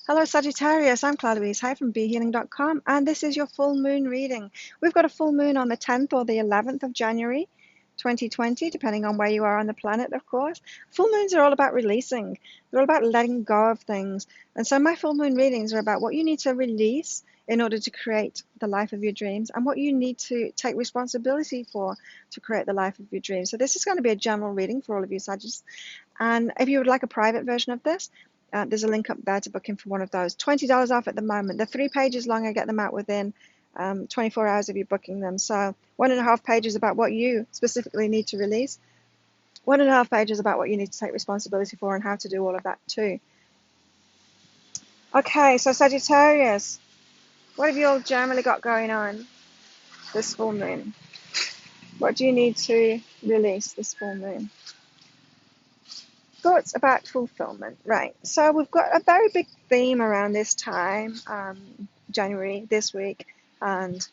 Hello Sagittarius, I'm Claire Louise Hay from BeHealing.com, and this is your full moon reading. We've got a full moon on the 10th or the 11th of January 2020, depending on where you are on the planet, of course. Full moons are all about releasing. They're all about letting go of things. And so my full moon readings are about what you need to release in order to create the life of your dreams and what you need to take responsibility for to create the life of your dreams. So this is going to be a general reading for all of you Sagittarius. And if you would like a private version of this, there's a link up there to book in for one of those. $20 off at the moment. They're 3 pages long. I get them out within 24 hours of you booking them. So 1.5 pages about what you specifically need to release. 1.5 pages about what you need to take responsibility for and how to do all of that too. Okay, so Sagittarius, what have you all generally got going on this full moon? What do you need to release this full moon? Thoughts about fulfillment, right? So we've got a very big theme around this time, January, this week, and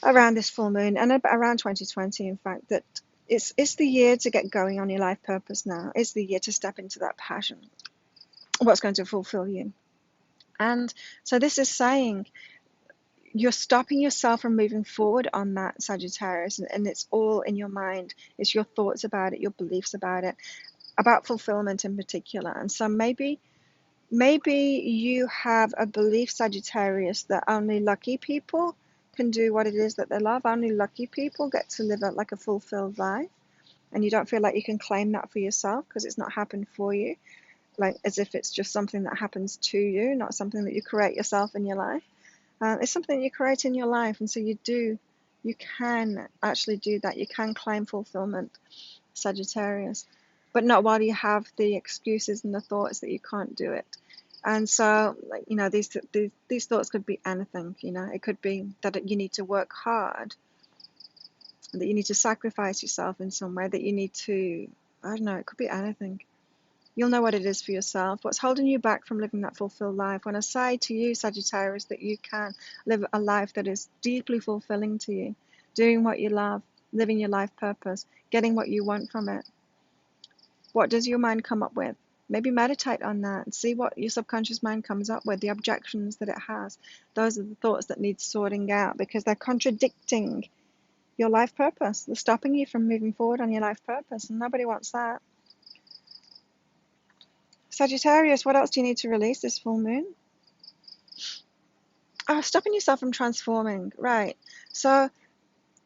around this full moon, and around 2020, in fact, that it's the year to get going on your life purpose now. It's the year to step into that passion, what's going to fulfill you. And so this is saying you're stopping yourself from moving forward on that, Sagittarius, and it's all in your mind. It's your thoughts about it, your beliefs about it, about fulfillment in particular. And so maybe you have a belief, Sagittarius, that only lucky people can do what it is that they love. Only lucky people get to live like a fulfilled life, and you don't feel like you can claim that for yourself because it's not happened for you, like as if it's just something that happens to you, not something that you create yourself in your life. It's something you create in your life, and so you can actually do that. You can claim fulfillment, Sagittarius, but not while you have the excuses and the thoughts that you can't do it. And so, like, these thoughts could be anything. It could be that you need to work hard, that you need to sacrifice yourself in some way, that you need to, I don't know, it could be anything. You'll know what it is for yourself. What's holding you back from living that fulfilled life? When I say to you, Sagittarius, that you can live a life that is deeply fulfilling to you, doing what you love, living your life purpose, getting what you want from it. What does your mind come up with? Maybe meditate on that and see what your subconscious mind comes up with, the objections that it has. Those are the thoughts that need sorting out because they're contradicting your life purpose. They're stopping you from moving forward on your life purpose, and nobody wants that. Sagittarius, what else do you need to release this full moon? Oh, stopping yourself from transforming, right. So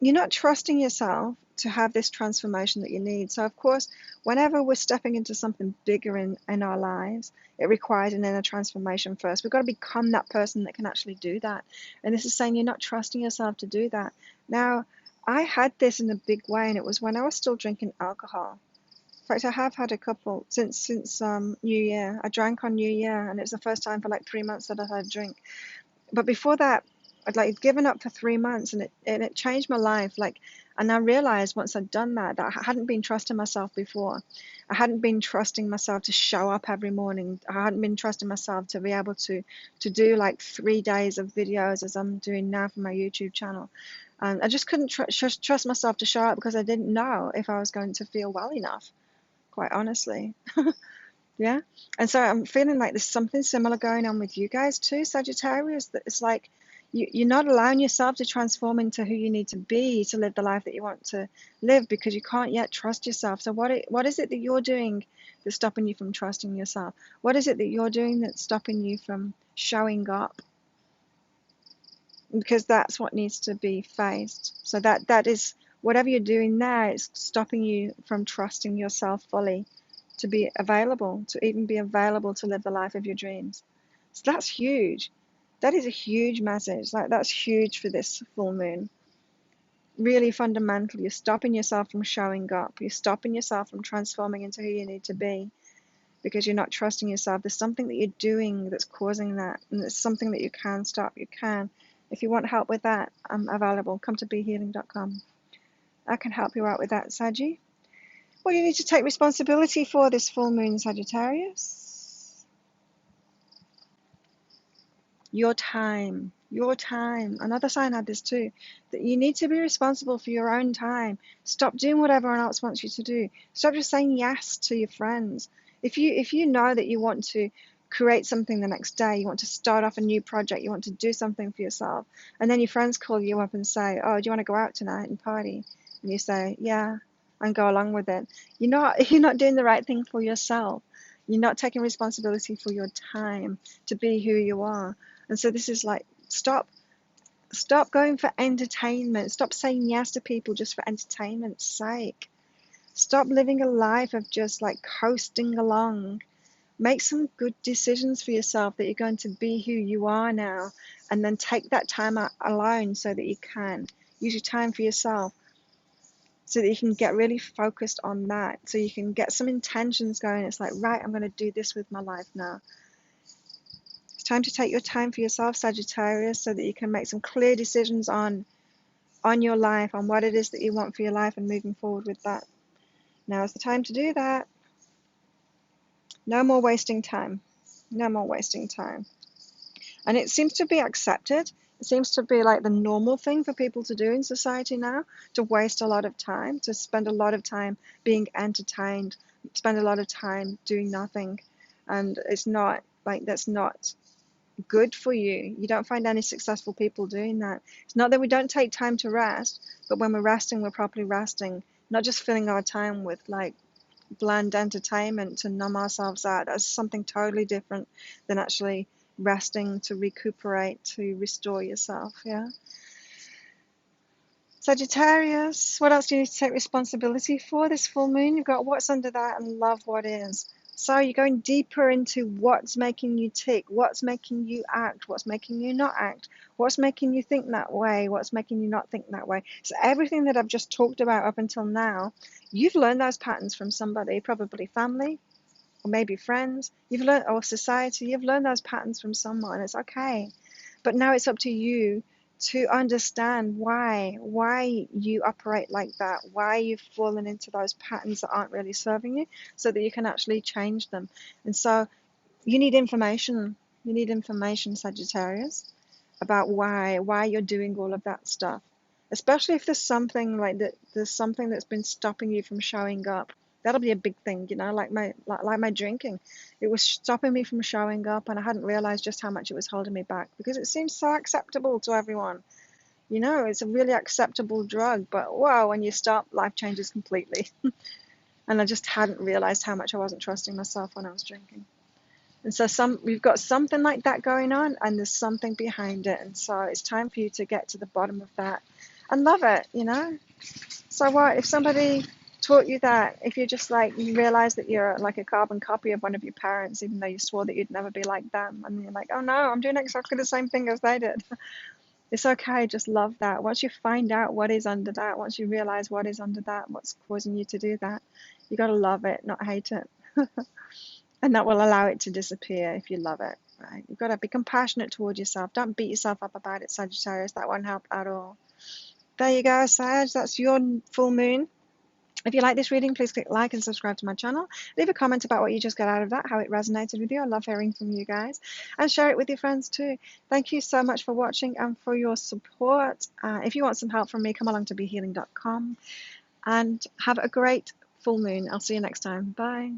you're not trusting yourself to have this transformation that you need. So of course, whenever we're stepping into something bigger in our lives, it requires an inner transformation first. We've got to become that person that can actually do that. And this is saying you're not trusting yourself to do that. Now, I had this in a big way, and it was when I was still drinking alcohol. In fact, I have had a couple since New Year. I drank on New Year, and it's the first time for like 3 months that I've had a drink. But before that, I'd like given up for 3 months, and it changed my life. And I realized once I'd done that I hadn't been trusting myself before. I hadn't been trusting myself to show up every morning. I hadn't been trusting myself to be able to do like 3 days of videos as I'm doing now for my YouTube channel. And I just couldn't trust myself to show up because I didn't know if I was going to feel well enough, quite honestly. Yeah. And so I'm feeling like there's something similar going on with you guys too, Sagittarius, that it's like you're not allowing yourself to transform into who you need to be to live the life that you want to live because you can't yet trust yourself. So what is it that you're doing that's stopping you from trusting yourself? What is it that you're doing that's stopping you from showing up? Because that's what needs to be faced. So that is whatever you're doing now is stopping you from trusting yourself fully to be available, to even be available to live the life of your dreams. So that's huge. That is a huge message. Like, that's huge for this full moon. Really fundamental. You're stopping yourself from showing up. You're stopping yourself from transforming into who you need to be because you're not trusting yourself. There's something that you're doing that's causing that, and it's something that you can stop. You can. If you want help with that, I'm available. Come to BeHealing.com. I can help you out with that, Saggy. What do you need to take responsibility for this full moon, Sagittarius? Your time. Your time. Another sign had this too, that you need to be responsible for your own time. Stop doing what everyone else wants you to do. Stop just saying yes to your friends. If you know that you want to create something the next day. You want to start off a new project. You want to do something for yourself. And then your friends call you up and say, oh, do you want to go out tonight and party? And you say, yeah, and go along with it. You're not doing the right thing for yourself. You're not taking responsibility for your time to be who you are. And so this is like, stop going for entertainment. Stop saying yes to people just for entertainment's sake. Stop living a life of just like coasting along. Make some good decisions for yourself that you're going to be who you are now, and then take that time out alone so that you can use your time for yourself, so that you can get really focused on that, so you can get some intentions going. It's like, right, I'm going to do this with my life now. It's time to take your time for yourself, Sagittarius, so that you can make some clear decisions on your life, on what it is that you want for your life, and moving forward with that. Now is the time to do that. No more wasting time. No more wasting time. And it seems to be accepted. It seems to be like the normal thing for people to do in society now, to waste a lot of time, to spend a lot of time being entertained, spend a lot of time doing nothing. And it's not like, that's not good for you. You don't find any successful people doing that. It's not that we don't take time to rest, but when we're resting, we're properly resting, not just filling our time with like bland entertainment to numb ourselves out. That's something totally different than actually resting to recuperate, to restore yourself. Yeah. Sagittarius, what else do you need to take responsibility for this full moon? You've got what's under that and love what is. So you're going deeper into what's making you tick, what's making you act, what's making you not act, what's making you think that way, what's making you not think that way. So everything that I've just talked about up until now, you've learned those patterns from somebody, probably family, or maybe friends. You've learned, or society, you've learned those patterns from someone. It's okay. But now it's up to you to understand why you operate like that, why you've fallen into those patterns that aren't really serving you, so that you can actually change them. And so you need information. You need information, Sagittarius, about why you're doing all of that stuff. Especially if there's something like that, there's something that's been stopping you from showing up. That'll be a big thing, you know, like my drinking. It was stopping me from showing up, and I hadn't realized just how much it was holding me back, because it seems so acceptable to everyone. You know, it's a really acceptable drug, but wow, when you stop, life changes completely. And I just hadn't realized how much I wasn't trusting myself when I was drinking. And so we've got something like that going on, and there's something behind it. And so it's time for you to get to the bottom of that and love it, you know? So what if somebody taught you that, if you just like, you realize that you're like a carbon copy of one of your parents, even though you swore that you'd never be like them, and you're like, oh no, I'm doing exactly the same thing as they did. It's okay, just love that. Once you find out what is under that, once you realize what is under that, what's causing you to do that, you got to love it, not hate it. And that will allow it to disappear if you love it, right? You've got to be compassionate toward yourself. Don't beat yourself up about it, Sagittarius. That won't help at all. There you go, Sag. That's your full moon. If you like this reading, please click like and subscribe to my channel. Leave a comment about what you just got out of that, how it resonated with you. I love hearing from you guys. And share it with your friends too. Thank you so much for watching and for your support. If you want some help from me, come along to behealing.com. And have a great full moon. I'll see you next time. Bye.